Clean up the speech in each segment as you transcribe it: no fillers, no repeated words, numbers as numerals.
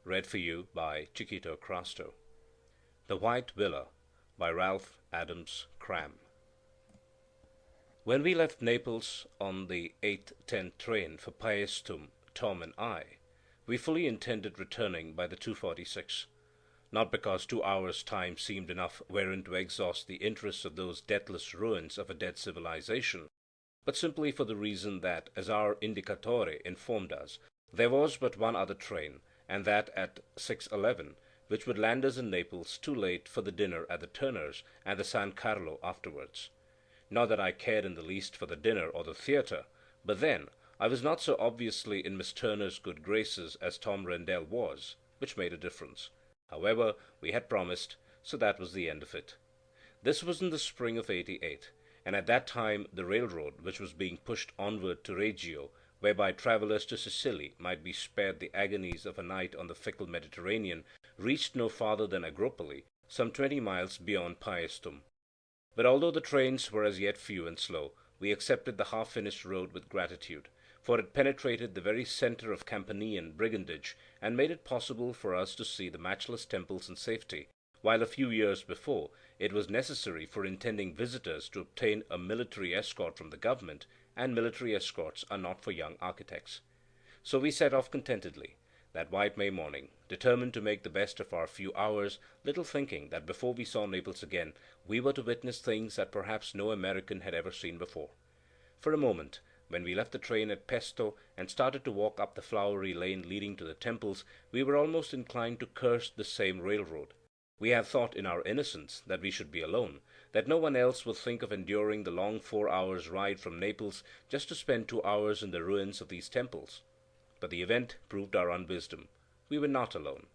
read for you by Chiquito Crasto. The White Villa by Ralph Adams Cram. When we left Naples on the 8:10 train for Paestum, Tom and I, we fully intended returning by the 2:46, not because 2 hours' time seemed enough wherein to exhaust the interests of those deathless ruins of a dead civilization, but simply for the reason that, as our Indicatore informed us, there was but one other train, and that at 6:11, which would land us in Naples too late for the dinner at the Turners and the San Carlo afterwards. Not that I cared in the least for the dinner or the theatre, but then I was not so obviously in Miss Turner's good graces as Tom Rendel was, which made a difference. However, we had promised, so that was the end of it. This was in the spring of '88, and at that time the railroad which was being pushed onward to Reggio, whereby travellers to Sicily might be spared the agonies of a night on the fickle Mediterranean, reached no farther than Agropoli, some 20 miles beyond Paestum. But although the trains were as yet few and slow, we accepted the half-finished road with gratitude, for it penetrated the very centre of Campanian brigandage, and made it possible for us to see the matchless temples in safety, while a few years before it was necessary for intending visitors to obtain a military escort from the government, and military escorts are not for young architects. So we set off contentedly, that white May morning, determined to make the best of our few hours, little thinking that before we saw Naples again we were to witness things that perhaps no American had ever seen before. For a moment, when we left the train at Pesto and started to walk up the flowery lane leading to the temples, we were almost inclined to curse the same railroad. We had thought in our innocence that we should be alone, that no one else would think of enduring the long 4 hours' ride from Naples just to spend 2 hours in the ruins of these temples. But the event proved our unwisdom. We were not alone.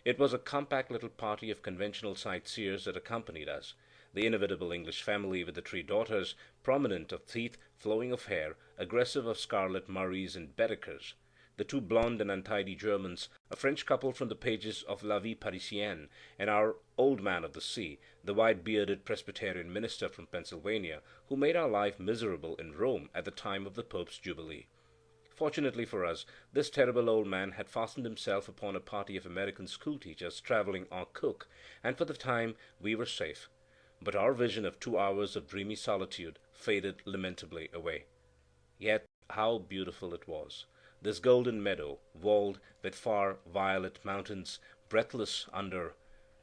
It was a compact little party of conventional sightseers that accompanied us, the inevitable English family with the 3 daughters, prominent of teeth, flowing of hair, aggressive of scarlet Murrays and Baedekers, the 2 blonde and untidy Germans, a French couple from the pages of La Vie Parisienne, and our old man of the sea, the white-bearded Presbyterian minister from Pennsylvania, who made our life miserable in Rome at the time of the Pope's Jubilee. Fortunately for us, this terrible old man had fastened himself upon a party of American school-teachers travelling en cook, and for the time we were safe. But our vision of 2 hours of dreamy solitude faded lamentably away. Yet how beautiful it was, this golden meadow, walled with far violet mountains, breathless under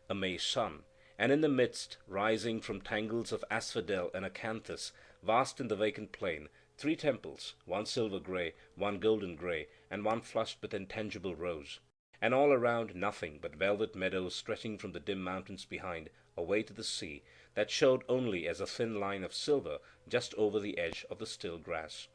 a May sun, and in the midst, rising from tangles of asphodel and acanthus, vast in the vacant plain, 3 temples, one silver grey, one golden grey, and one flushed with intangible rose, and all around nothing but velvet meadows stretching from the dim mountains behind, away to the sea, that showed only as a thin line of silver just over the edge of the still grass.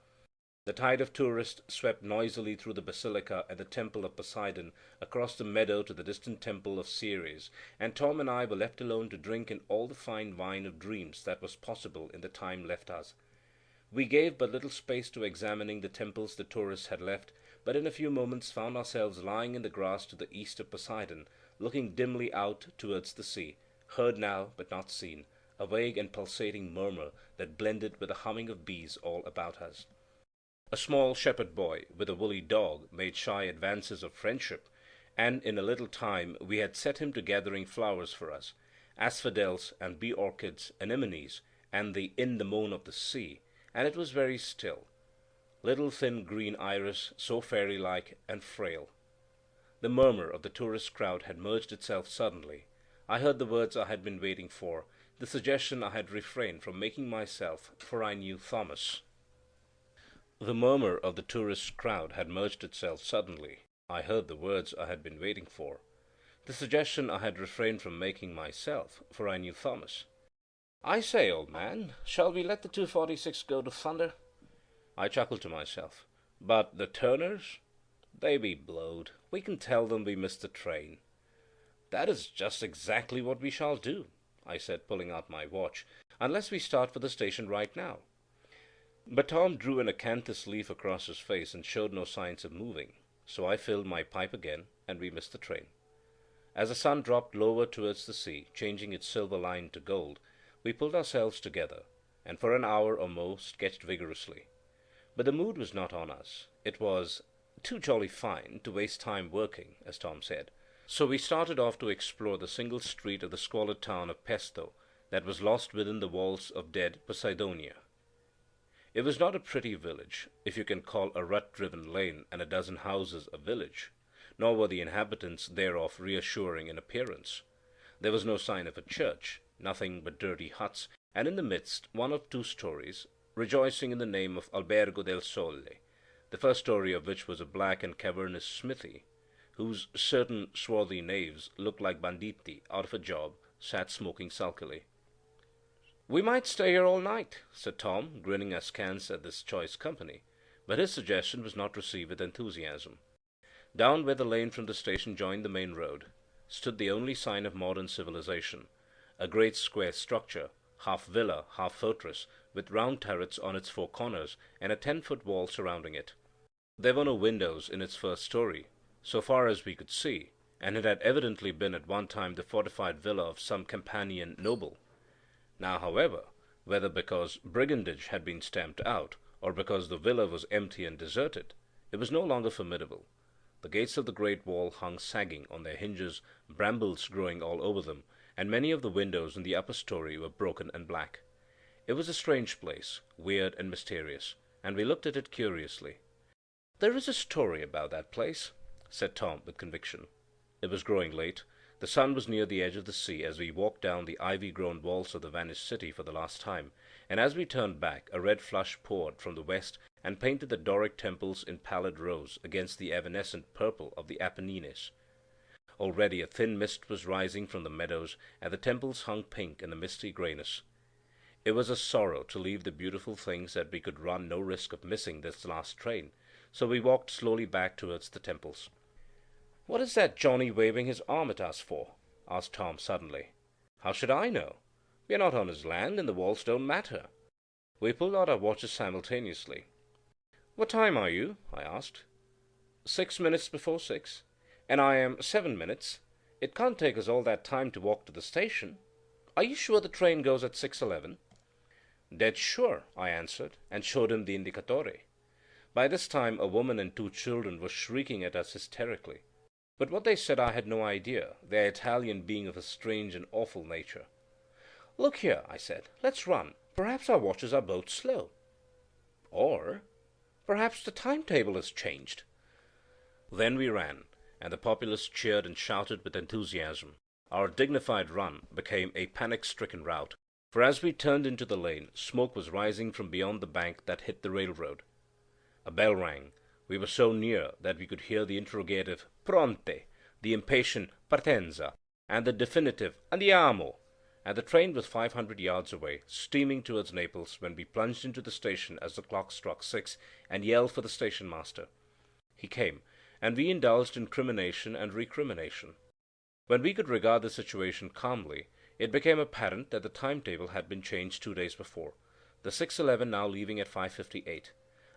The tide of tourists swept noisily through the basilica and the temple of Poseidon, across the meadow to the distant temple of Ceres, and Tom and I were left alone to drink in all the fine wine of dreams that was possible in the time left us. We gave but little space to examining the temples the tourists had left, but in a few moments found ourselves lying in the grass to the east of Poseidon, looking dimly out towards the sea, heard now but not seen, a vague and pulsating murmur that blended with the humming of bees all about us. A small shepherd boy with a woolly dog made shy advances of friendship, and in a little time we had set him to gathering flowers for us, asphodels and bee orchids, anemones, and the in the moan of the sea, and it was very still. Little thin green iris, so fairy-like and frail. The murmur of the tourist crowd had merged itself suddenly. I heard the words I had been waiting for, the suggestion I had refrained from making myself, for I knew Thomas. The murmur of the tourist crowd had merged itself suddenly. I heard the words I had been waiting for, the suggestion I had refrained from making myself, for I knew Thomas. "I say, old man, shall we let the 2:46 go to thunder?" I chuckled to myself. "But the Turners? They be blowed. We can tell them we missed the train." "That is just exactly what we shall do," I said, pulling out my watch, "unless we start for the station right now." But Tom drew an acanthus leaf across his face and showed no signs of moving, so I filled my pipe again, and we missed the train. As the sun dropped lower towards the sea, changing its silver line to gold, we pulled ourselves together, and for an hour or more sketched vigorously. But the mood was not on us. It was "too jolly fine to waste time working," as Tom said. So we started off to explore the single street of the squalid town of Pesto that was lost within the walls of dead Poseidonia. It was not a pretty village, if you can call a rut-driven lane and a dozen houses a village, nor were the inhabitants thereof reassuring in appearance. There was no sign of a church, nothing but dirty huts, and in the midst one of two stories, rejoicing in the name of Albergo del Sole, the first story of which was a black and cavernous smithy, whose certain swarthy knaves looked like banditti out of a job, sat smoking sulkily. "We might stay here all night," said Tom, grinning askance at this choice company, but his suggestion was not received with enthusiasm. Down where the lane from the station joined the main road stood the only sign of modern civilization, a great square structure, half villa, half fortress, with round turrets on its four corners, and a 10-foot wall surrounding it. There were no windows in its first story, so far as we could see, and it had evidently been at one time the fortified villa of some Campanian noble. Now, however, whether because brigandage had been stamped out, or because the villa was empty and deserted, it was no longer formidable. The gates of the great wall hung sagging on their hinges, brambles growing all over them, and many of the windows in the upper story were broken and black. It was a strange place, weird and mysterious, and we looked at it curiously. "There is a story about that place," said Tom with conviction. It was growing late. The sun was near the edge of the sea as we walked down the ivy-grown walls of the vanished city for the last time, and as we turned back a red flush poured from the west and painted the Doric temples in pallid rose against the evanescent purple of the Apennines. Already a thin mist was rising from the meadows, and the temples hung pink in the misty grayness. It was a sorrow to leave the beautiful things that we could run no risk of missing this last train, so we walked slowly back towards the temples. "What is that Johnny waving his arm at us for?" asked Tom suddenly. "How should I know? We are not on his land, and the walls don't matter." We pulled out our watches simultaneously. "What time are you?" I asked. "6 minutes before 6. And I am 7 minutes. It can't take us all that time to walk to the station. Are you sure the train goes at 6:11? "Dead sure," I answered, and showed him the indicatore. By this time a woman and two children were shrieking at us hysterically. But what they said I had no idea, their Italian being of a strange and awful nature. "Look here," I said, "let's run. Perhaps our watches are both slow. Or perhaps the timetable has changed." Then we ran, and the populace cheered and shouted with enthusiasm. Our dignified run became a panic-stricken rout, for as we turned into the lane, smoke was rising from beyond the bank that hid the railroad. A bell rang. We were so near that we could hear the interrogative "Pronte?" the impatient "Partenza?" and the definitive "Andiamo!" and the train was 500 yards away, steaming towards Naples, when we plunged into the station as the clock struck 6, and yelled for the station master. He came, and we indulged in crimination and recrimination. When we could regard the situation calmly, it became apparent that the timetable had been changed 2 days before, the 6:11 now leaving at 5:58.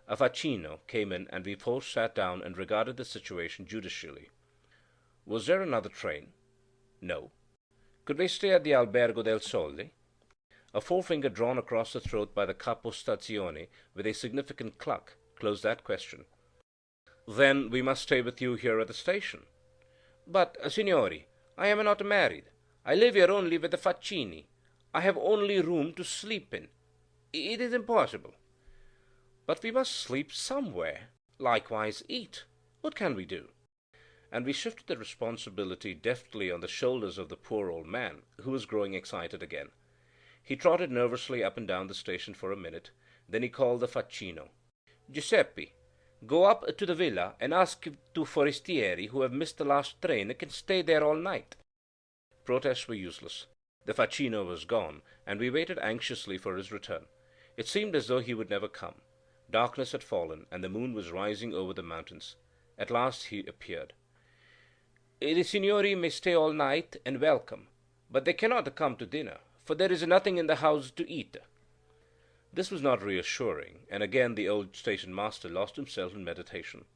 A facchino came in, and we both sat down and regarded the situation judicially. Was there another train? No. Could we stay at the Albergo del Sole? A forefinger drawn across the throat by the capo stazione with a significant cluck closed that question. Then we must stay with you here at the station. But, signori, I am not married. I live here only with the faccini. I have only room to sleep in. It is impossible. But we must sleep somewhere, likewise eat. What can we do? And we shifted the responsibility deftly on the shoulders of the poor old man, who was growing excited again. He trotted nervously up and down the station for a minute, then he called the faccino. "Giuseppe, go up to the villa and ask if two forestieri who have missed the last train can stay there all night." Protests were useless. The faccino was gone, and we waited anxiously for his return. It seemed as though he would never come. Darkness had fallen, and the moon was rising over the mountains. At last he appeared. "The signori may stay all night, and welcome, but they cannot come to dinner, for there is nothing in the house to eat." This was not reassuring, and again the old station master lost himself in meditation.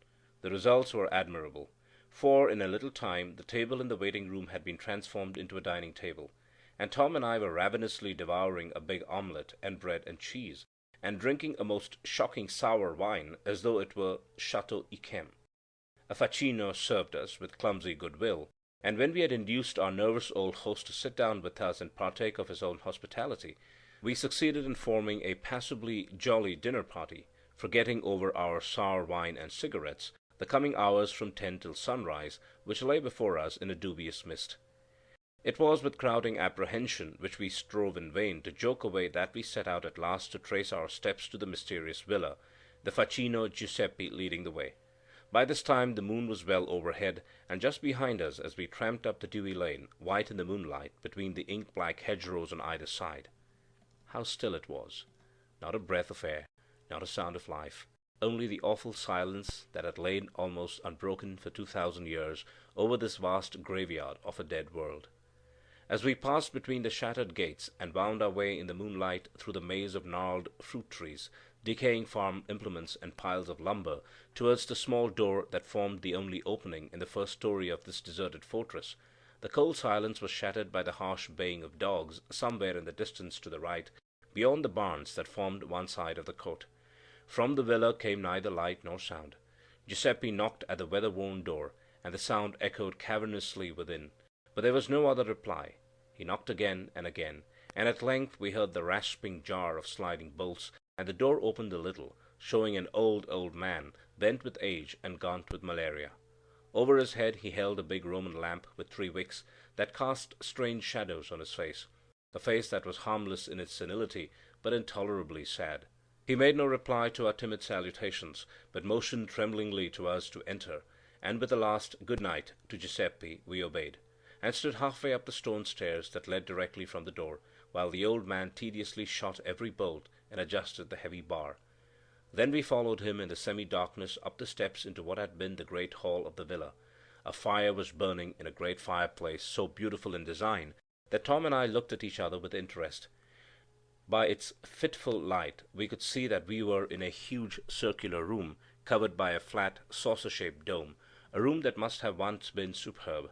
The results were admirable, for in a little time the table in the waiting room had been transformed into a dining table, and Tom and I were ravenously devouring a big omelette and bread and cheese, and drinking a most shocking sour wine as though it were Chateau Yquem. A faccino served us with clumsy good will, and when we had induced our nervous old host to sit down with us and partake of his own hospitality, we succeeded in forming a passably jolly dinner party, forgetting over our sour wine and cigarettes the coming hours from 10 till sunrise, which lay before us in a dubious mist. It was with crowding apprehension which we strove in vain to joke away that we set out at last to trace our steps to the mysterious villa, the facchino Giuseppe leading the way. By this time the moon was well overhead, and just behind us as we tramped up the dewy lane, white in the moonlight, between the ink-black hedgerows on either side. How still it was! Not a breath of air, not a sound of life, only the awful silence that had lain almost unbroken for 2000 years over this vast graveyard of a dead world. As we passed between the shattered gates and wound our way in the moonlight through the maze of gnarled fruit trees, decaying farm implements, and piles of lumber, towards the small door that formed the only opening in the first story of this deserted fortress, the cold silence was shattered by the harsh baying of dogs somewhere in the distance to the right, beyond the barns that formed one side of the court. From the villa came neither light nor sound. Giuseppe knocked at the weather-worn door, and the sound echoed cavernously within. But there was no other reply. He knocked again and again, and at length we heard the rasping jar of sliding bolts, and the door opened a little, showing an old man, bent with age and gaunt with malaria. Over his head he held a big Roman lamp with 3 wicks, that cast strange shadows on his face, a face that was harmless in its senility, but intolerably sad. He made no reply to our timid salutations, but motioned tremblingly to us to enter, and with a last "good night" to Giuseppe we obeyed, and stood halfway up the stone stairs that led directly from the door, while the old man tediously shot every bolt and adjusted the heavy bar. Then we followed him in the semi-darkness up the steps into what had been the great hall of the villa. A fire was burning in a great fireplace so beautiful in design that Tom and I looked at each other with interest. By its fitful light we could see that we were in a huge circular room covered by a flat saucer-shaped dome, a room that must have once been superb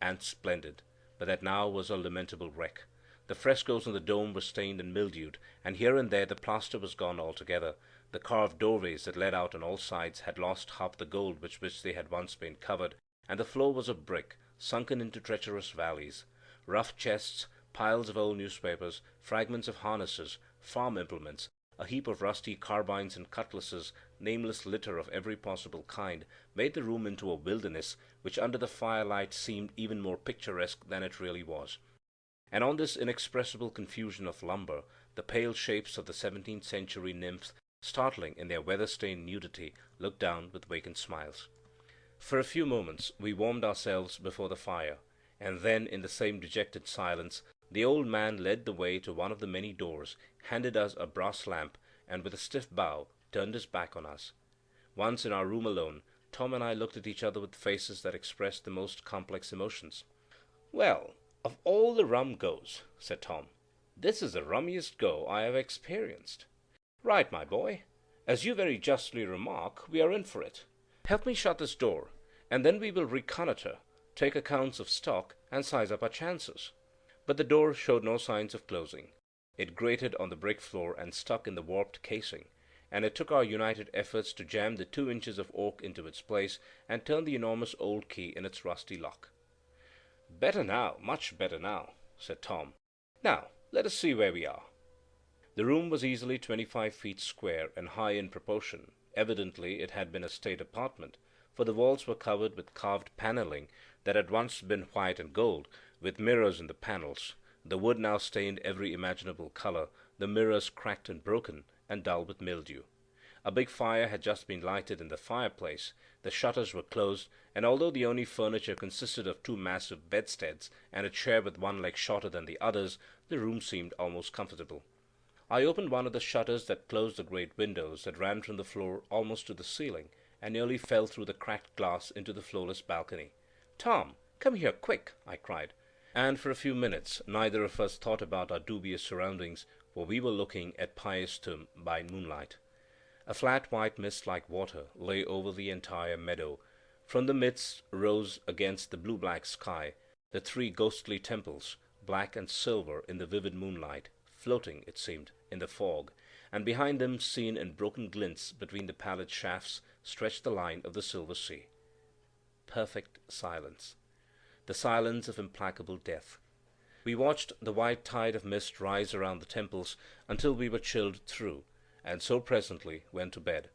and splendid, but that now was a lamentable wreck. The frescoes on the dome were stained and mildewed, and here and there the plaster was gone altogether. The carved doorways that led out on all sides had lost half the gold with which they had once been covered, and the floor was of brick, sunken into treacherous valleys. Rough chests, piles of old newspapers, fragments of harnesses, farm implements, a heap of rusty carbines and cutlasses, nameless litter of every possible kind, made the room into a wilderness which under the firelight seemed even more picturesque than it really was. And on this inexpressible confusion of lumber, the pale shapes of the 17th-century nymphs, startling in their weather-stained nudity, looked down with vacant smiles. For a few moments we warmed ourselves before the fire, and then, in the same dejected silence, the old man led the way to one of the many doors, handed us a brass lamp, and with a stiff bow turned his back on us. Once in our room alone, Tom and I looked at each other with faces that expressed the most complex emotions. "Well, of all the rum goes," said Tom, "this is the rummiest go I have experienced. Right, my boy. As you very justly remark, we are in for it. Help me shut this door, and then we will reconnoitre, take accounts of stock, and size up our chances." But the door showed no signs of closing. It grated on the brick floor and stuck in the warped casing, and it took our united efforts to jam the 2 inches of oak into its place and turn the enormous old key in its rusty lock. "Better now, much better now," said Tom. "Now let us see where we are." The room was easily 25 feet square and high in proportion. Evidently it had been a state apartment, for the walls were covered with carved panelling that had once been white and gold, with mirrors in the panels. The wood now stained every imaginable color, the mirrors cracked and broken, and dull with mildew. A big fire had just been lighted in the fireplace, the shutters were closed, and although the only furniture consisted of 2 massive bedsteads and a chair with one leg shorter than the others, the room seemed almost comfortable. I opened one of the shutters that closed the great windows that ran from the floor almost to the ceiling, and nearly fell through the cracked glass into the floorless balcony. "Tom, come here, quick!" I cried, and for a few minutes neither of us thought about our dubious surroundings, for we were looking at Paestum by moonlight. A flat white mist like water lay over the entire meadow. From the midst rose against the blue-black sky the 3 ghostly temples, black and silver in the vivid moonlight, floating, it seemed, in the fog, and behind them, seen in broken glints between the pallid shafts, stretched the line of the silver sea. Perfect silence. The the silence of implacable death. We watched the white tide of mist rise around the temples until we were chilled through, and so presently went to bed.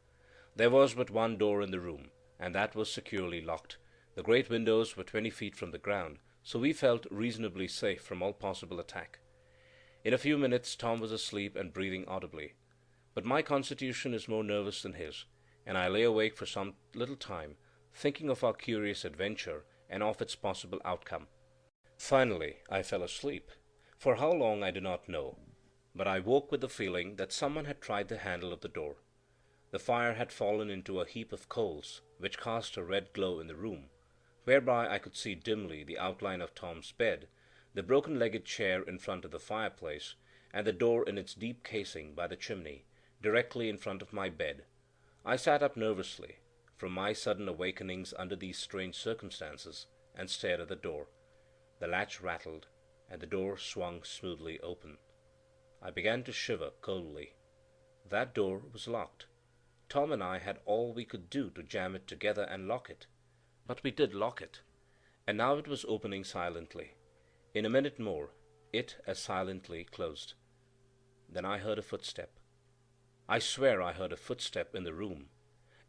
There was but one door in the room, and that was securely locked. The great windows were 20 feet from the ground, so we felt reasonably safe from all possible attack. In a few minutes Tom was asleep and breathing audibly. But my constitution is more nervous than his, and I lay awake for some little time, thinking of our curious adventure and of its possible outcome. Finally I fell asleep. For how long I do not know, but I woke with the feeling that someone had tried the handle of the door. The fire had fallen into a heap of coals, which cast a red glow in the room, whereby I could see dimly the outline of Tom's bed, the broken-legged chair in front of the fireplace, and the door in its deep casing by the chimney, directly in front of my bed. I sat up nervously, from my sudden awakenings under these strange circumstances, and stared at the door. The latch rattled, and the door swung smoothly open. I began to shiver coldly. That door was locked. Tom and I had all we could do to jam it together and lock it. But we did lock it, and now it was opening silently. In a minute more, it as silently closed. Then I heard a footstep. I swear I heard a footstep in the room,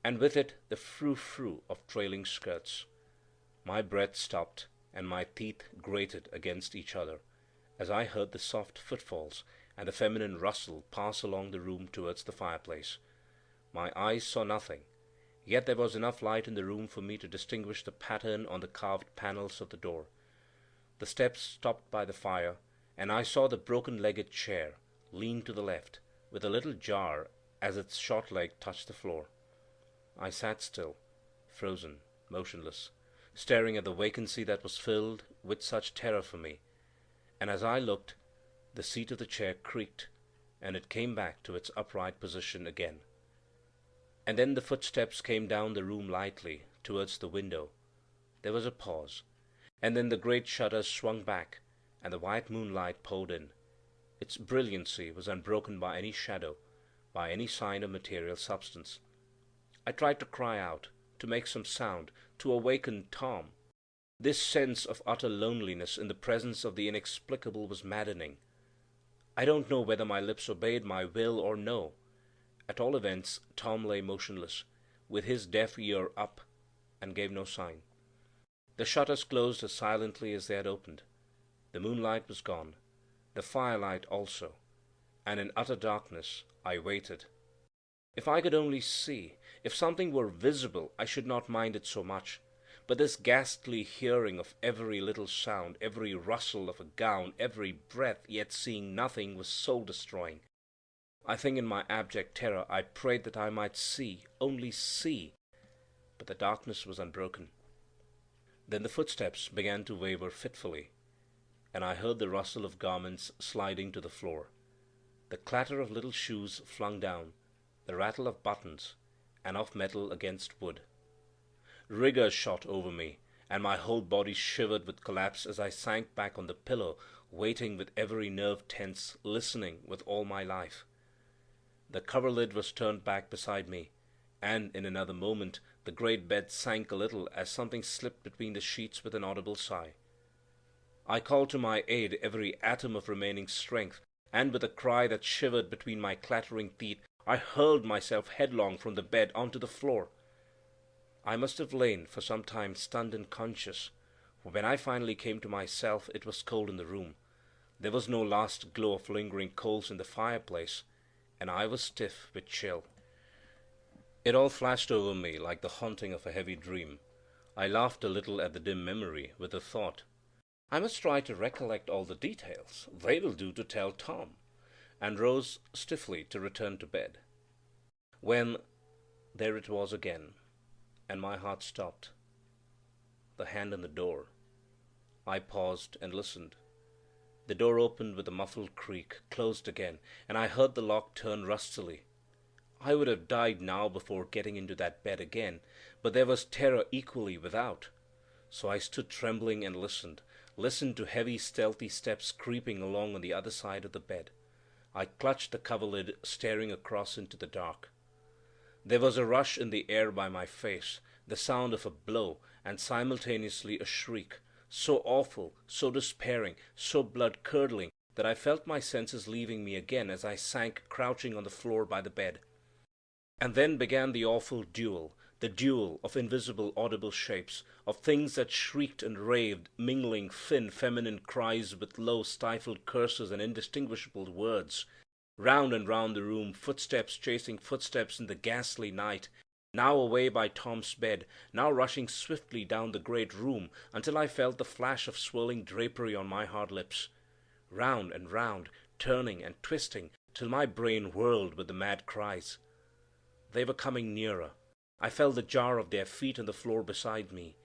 and with it the frou-frou of trailing skirts. My breath stopped, and my teeth grated against each other, as I heard the soft footfalls and the feminine rustle pass along the room towards the fireplace. My eyes saw nothing, yet there was enough light in the room for me to distinguish the pattern on the carved panels of the door. The steps stopped by the fire, and I saw the broken-legged chair lean to the left, with a little jar as its short leg touched the floor. I sat still, frozen, motionless, staring at the vacancy that was filled with such terror for me, and as I looked, the seat of the chair creaked, and it came back to its upright position again. And then the footsteps came down the room lightly, towards the window. There was a pause, and then the great shutters swung back, and the white moonlight poured in. Its brilliancy was unbroken by any shadow, by any sign of material substance. I tried to cry out, to make some sound, to awaken Tom. This sense of utter loneliness in the presence of the inexplicable was maddening. I don't know whether my lips obeyed my will or no. At all events, Tom lay motionless, with his deaf ear up, and gave no sign. The shutters closed as silently as they had opened. The moonlight was gone, the firelight also, and in utter darkness I waited. If I could only see, if something were visible, I should not mind it so much. But this ghastly hearing of every little sound, every rustle of a gown, every breath, yet seeing nothing, was soul-destroying. I think in my abject terror I prayed that I might see, only see, but the darkness was unbroken. Then the footsteps began to waver fitfully, and I heard the rustle of garments sliding to the floor, the clatter of little shoes flung down, the rattle of buttons, and of metal against wood. Rigor shot over me, and my whole body shivered with collapse as I sank back on the pillow, waiting with every nerve tense, listening with all my life. The coverlid was turned back beside me, and in another moment the great bed sank a little as something slipped between the sheets with an audible sigh. I called to my aid every atom of remaining strength, and with a cry that shivered between my clattering teeth, I hurled myself headlong from the bed onto the floor. I must have lain for some time stunned and conscious, for when I finally came to myself it was cold in the room. There was no last glow of lingering coals in the fireplace, and I was stiff with chill. It all flashed over me like the haunting of a heavy dream. I laughed a little at the dim memory, with the thought, I must try to recollect all the details. They will do to tell Tom, and rose stiffly to return to bed. When there it was again, and my heart stopped. The hand on the door. I paused and listened. The door opened with a muffled creak, closed again, and I heard the lock turn rustily. I would have died now before getting into that bed again, but there was terror equally without. So I stood trembling and listened to heavy stealthy steps creeping along on the other side of the bed. I clutched the coverlid, staring across into the dark. There was a rush in the air by my face, the sound of a blow, and simultaneously a shriek, so awful, so despairing, so blood-curdling, that I felt my senses leaving me again as I sank crouching on the floor by the bed. And then began the awful duel, the duel of invisible audible shapes, of things that shrieked and raved, mingling thin feminine cries with low stifled curses and indistinguishable words. Round and round the room, footsteps chasing footsteps in the ghastly night, now away by Tom's bed, now rushing swiftly down the great room, until I felt the flash of swirling drapery on my hard lips. Round and round, turning and twisting, till my brain whirled with the mad cries. They were coming nearer. I felt the jar of their feet on the floor beside me.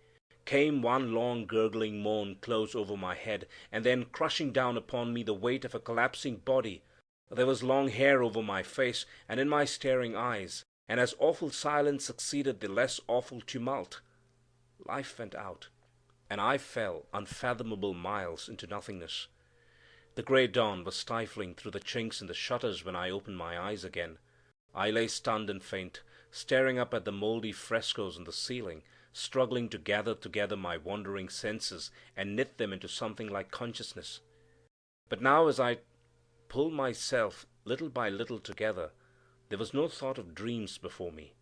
Came one long gurgling moan close over my head, and then crushing down upon me the weight of a collapsing body. There was long hair over my face and in my staring eyes, and as awful silence succeeded the less awful tumult. Life went out, and I fell unfathomable miles into nothingness. The grey dawn was stifling through the chinks in the shutters when I opened my eyes again. I lay stunned and faint, staring up at the mouldy frescoes on the ceiling, struggling to gather together my wandering senses and knit them into something like consciousness. But now as I pulled myself little by little together, there was no thought of dreams before me.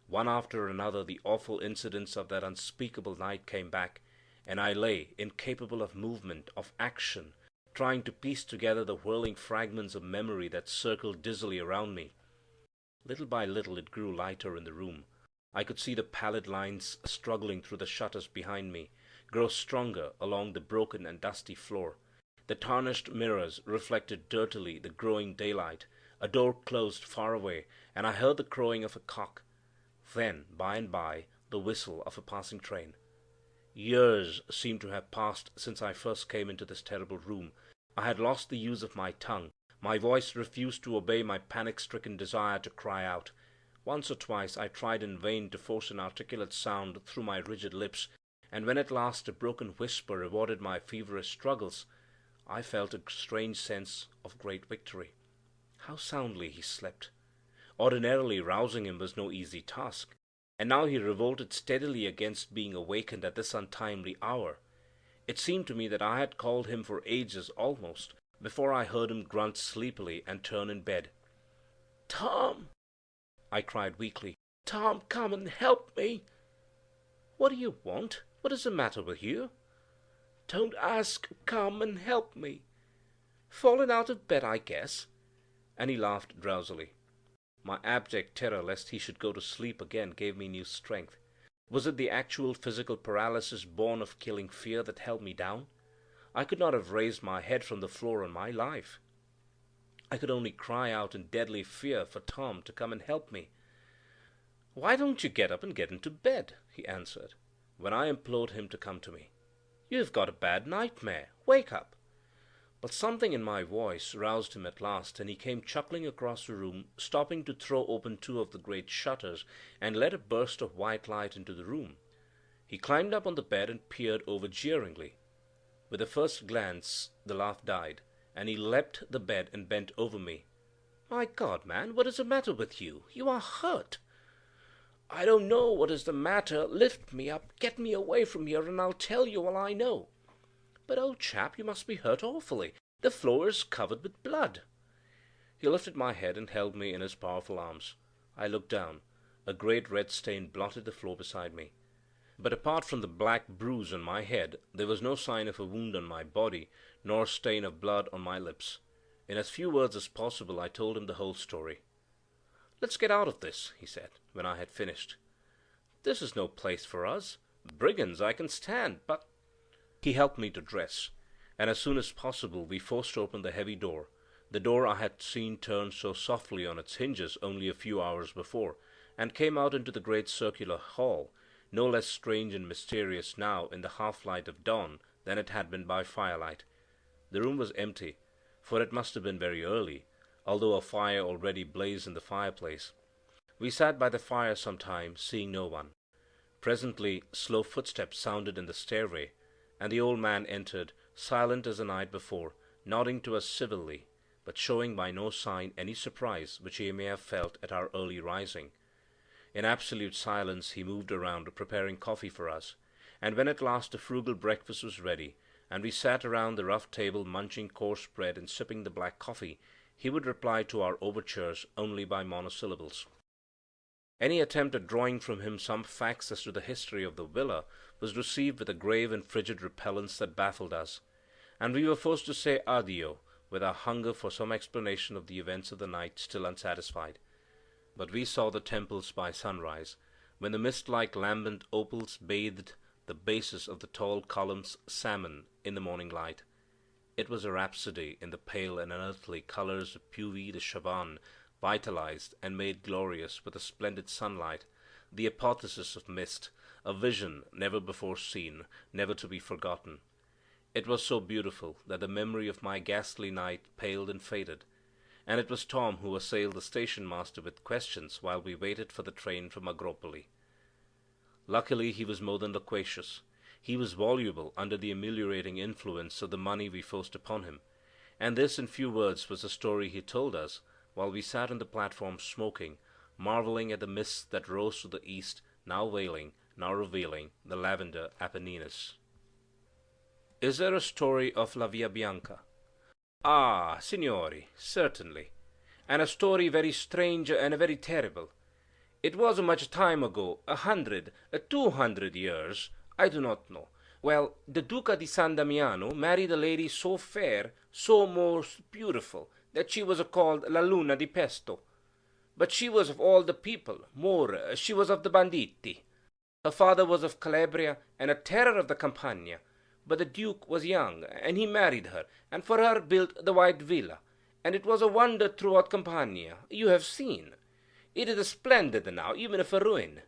One after another the awful incidents of that unspeakable night came back, and I lay incapable of movement, of action, trying to piece together the whirling fragments of memory that circled dizzily around me. Little by little it grew lighter in the room. I could see the pallid lines struggling through the shutters behind me, grow stronger along the broken and dusty floor. The tarnished mirrors reflected dirtily the growing daylight. A door closed far away, and I heard the crowing of a cock. Then, by and by, the whistle of a passing train. Years seemed to have passed since I first came into this terrible room. I had lost the use of my tongue. My voice refused to obey my panic-stricken desire to cry out. Once or twice I tried in vain to force an articulate sound through my rigid lips, and when at last a broken whisper rewarded my feverish struggles, I felt a strange sense of great victory. How soundly he slept! Ordinarily rousing him was no easy task, and now he revolted steadily against being awakened at this untimely hour. It seemed to me that I had called him for ages almost, before I heard him grunt sleepily and turn in bed. "Tom!" I cried weakly. "Tom, come and help me!" "What do you want? What is the matter with you?" "Don't ask. Come and help me." "Fallen out of bed, I guess." And he laughed drowsily. My abject terror lest he should go to sleep again gave me new strength. Was it the actual physical paralysis born of killing fear that held me down? I could not have raised my head from the floor on my life. I could only cry out in deadly fear for Tom to come and help me. "Why don't you get up and get into bed?" he answered, when I implored him to come to me. "You have got a bad nightmare. Wake up." But something in my voice roused him at last, and he came chuckling across the room, stopping to throw open two of the great shutters, and let a burst of white light into the room. He climbed up on the bed and peered over jeeringly. With the first glance the laugh died, and he leapt the bed and bent over me. "My God, man, what is the matter with you? You are hurt." "I don't know what is the matter. Lift me up, get me away from here, and I'll tell you all I know." "But, old chap, you must be hurt awfully. The floor is covered with blood." He lifted my head and held me in his powerful arms. I looked down. A great red stain blotted the floor beside me. But apart from the black bruise on my head, there was no sign of a wound on my body, nor stain of blood on my lips. In as few words as possible I told him the whole story. "Let's get out of this," he said, when I had finished. "This is no place for us. Brigands I can stand, but—" He helped me to dress, and as soon as possible we forced open the heavy door, the door I had seen turn so softly on its hinges only a few hours before, and came out into the great circular hall, no less strange and mysterious now in the half-light of dawn than it had been by firelight. The room was empty, for it must have been very early, although a fire already blazed in the fireplace. We sat by the fire some time, seeing no one. Presently slow footsteps sounded in the stairway, and the old man entered, silent as the night before, nodding to us civilly, but showing by no sign any surprise which he may have felt at our early rising. In absolute silence he moved around preparing coffee for us, and when at last a frugal breakfast was ready, and we sat around the rough table munching coarse bread and sipping the black coffee, he would reply to our overtures only by monosyllables. Any attempt at drawing from him some facts as to the history of the villa was received with a grave and frigid repellence that baffled us, and we were forced to say addio, with our hunger for some explanation of the events of the night still unsatisfied. But we saw the temples by sunrise, when the mist-like lambent opals bathed the bases of the tall columns salmon in the morning light. It was a rhapsody in the pale and unearthly colors of Puvis de Chavannes, vitalized and made glorious with the splendid sunlight, the apotheosis of mist, a vision never before seen, never to be forgotten. It was so beautiful that the memory of my ghastly night paled and faded, and it was Tom who assailed the station master with questions while we waited for the train from Agropoli. Luckily he was more than loquacious. He was voluble under the ameliorating influence of the money we forced upon him, and this in few words was the story he told us, while we sat on the platform smoking, marvelling at the mists that rose to the east, now veiling, now revealing the lavender Apennines. Is there a story of La Via Bianca? Ah, signori, certainly, and a story very strange and very terrible. It was much time ago, 100, 200 years, I do not know. Well, the Duca di San Damiano married a lady so fair, so most beautiful, that she was called La Luna di Pesto. But she was of all the people, more, she was of the banditti. Her father was of Calabria, and a terror of the Campagna. But the Duke was young, and he married her, and for her built the White Villa, and it was a wonder throughout Campania. You have seen. It is splendid now, even if a ruin.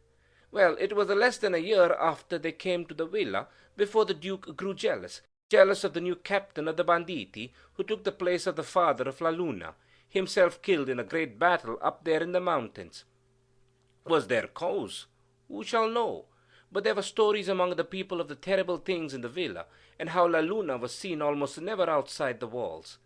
Well, it was less than a year after they came to the villa before the Duke grew jealous, jealous of the new captain of the banditti, who took the place of the father of La Luna, himself killed in a great battle up there in the mountains. Was there cause? Who shall know? But there were stories among the people of the terrible things in the villa, and how La Luna was seen almost never outside the walls.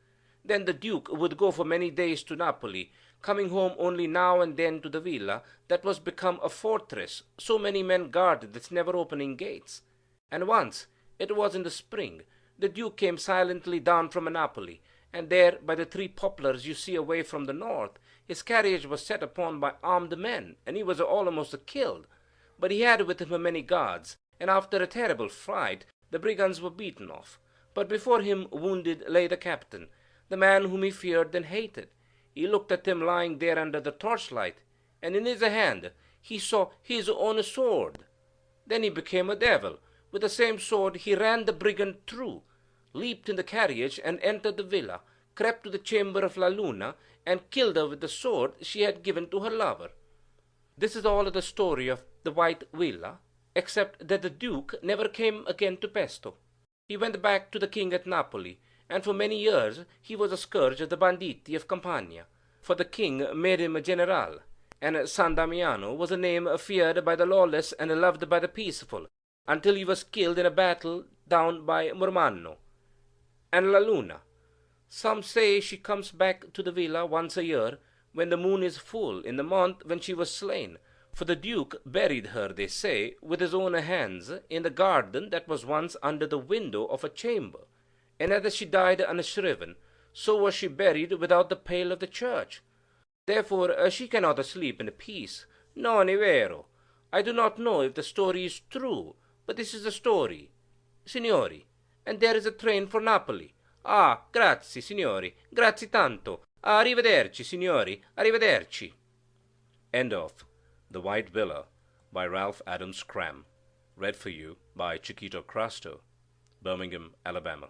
Then the Duke would go for many days to Napoli, coming home only now and then to the villa that was become a fortress, so many men guarded its never-opening gates. And once, it was in the spring, the Duke came silently down from Napoli, and there, by the three poplars you see away from the north, his carriage was set upon by armed men, and he was almost killed. But he had with him many guards, and after a terrible fight, the brigands were beaten off. But before him, wounded, lay the captain, the man whom he feared and hated. He looked at him lying there under the torchlight, and in his hand he saw his own sword. Then he became a devil. With the same sword he ran the brigand through, leaped in the carriage, and entered the villa, crept to the chamber of La Luna, and killed her with the sword she had given to her lover. This is all of the story of the White Villa, except that the Duke never came again to Pesto. He went back to the king at Napoli, and for many years he was a scourge of the banditti of Campania, for the king made him a general, and San Damiano was a name feared by the lawless and loved by the peaceful, until he was killed in a battle down by Mormanno. And La Luna, some say she comes back to the villa once a year, when the moon is full, in the month when she was slain, for the Duke buried her, they say, with his own hands, in the garden that was once under the window of a chamber, and as she died unshriven, so was she buried without the pale of the church. Therefore she cannot sleep in peace. Non è vero. I do not know if the story is true, but this is the story. Signori, and there is a train for Napoli. Ah, grazie, signori, grazie tanto. Arrivederci, signori, arrivederci. End of The White Villa by Ralph Adams Cram. Read for you by Chiquito Crasto, Birmingham, Alabama.